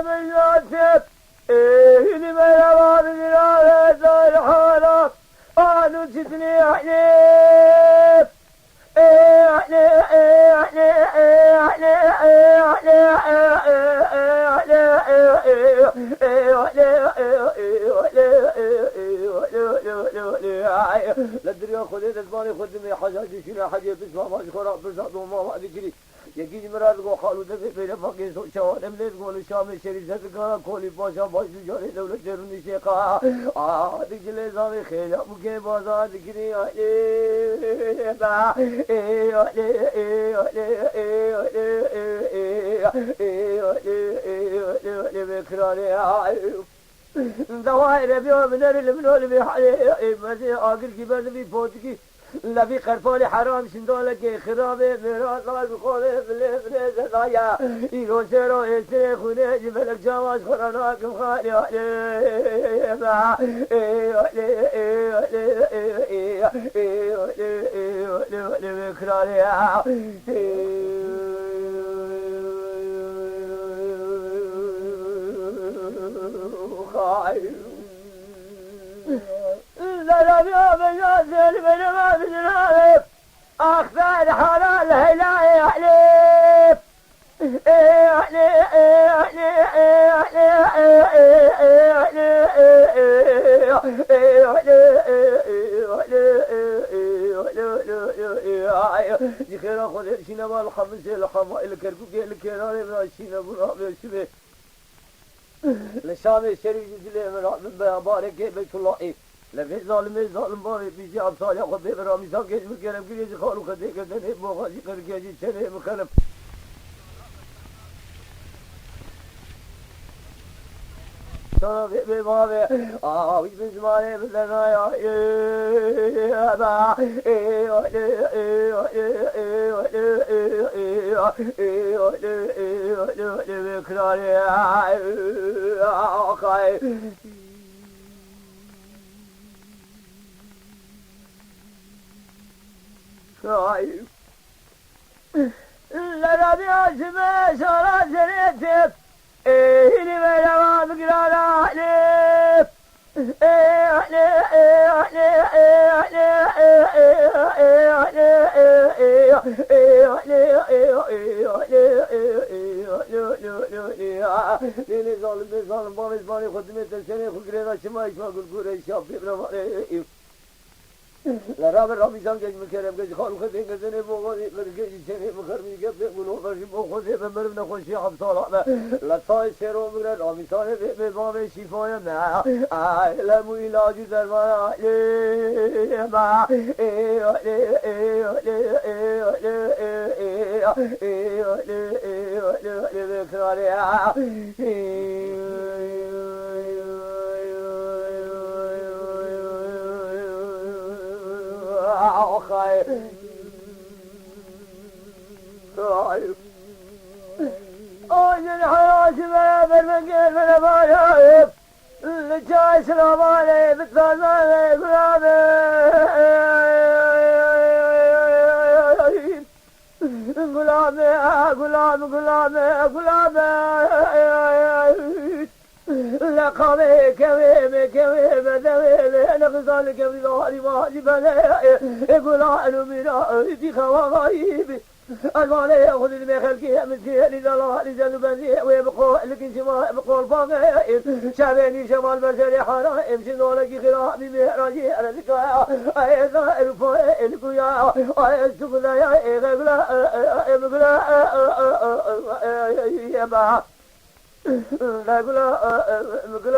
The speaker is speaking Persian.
بالناسب إلي مرحبا بالناسب الحالة أنا جدني أحلف لا دريا خذيت زماني خدمي حاجات شنو حاجه بسمع ما ذكر برزاد وما ما ذكري يجي مراد قو خالو ده بين فقير شوان مليت قول الشام الشريف ذكر كولي باشا باش جاري دولة جرني شيخا دجلي زامي خيل ابو بازار ذكري دوائر بيوم من المنول بحالي مزي آخر کی برد بی فوتکی لبی خرفال حرام شندالك خرابه مراد لاز بخوله بلفنه زدايا ایرو سرو اسر خونه جبلك جواز خوراناكم خالي لا لا يا بنات من ما بنعرف أخذ حلال هلاي أحلف ذكر أخذ شنا والخمس الخمائل الكركوك الكرار من شنا برا بشبه لشام الشريف جزله من بارك بيت الله لفي ظالم ظالم بارك بيجي أبطال يأخذ بإبرامي ساكت مكرم كريز خالو خدي كدني بوخاجي كركيجي شنه مكرم ترى ببابه وش من زمانه بدنا يا با بكراري خايف خايف لا ربيع سمع صلاة جريتك إلي ما بقرار أحلف ليلي ظالم باني خدمت السنة خقرنا شما يشما قلقور الشاب بإبرا لا رابع رامي سام جاي مكرم جاي خالو خدين كذني بوغادي برجع جني مخرمي جاب بقولوا فرشي بوخذ بمر من خشي حب صلاة لا طاي سيرو مغرد رامي سام ببام شفايا ما لا مو علاج درمان ما خايف خايف أجل حراس ما بالمنقل من أبايا لجاي سلام علي بالتازاني قلابي قلابي لقامي كويمي دويمي أنا غزالك بظهري ماجي بلاي يقول عنه من دي خواغايبي المالي يأخذ المخلقية من سيئة الله لجل بنزيه ويبقوا لكن شما يبقوا الفاقية شابيني شمال برسل حرائم شنولك خراء بمهراجي أنا ذكايا أيضا الفوئي الكويا أيضا يا إغلا يبا نقول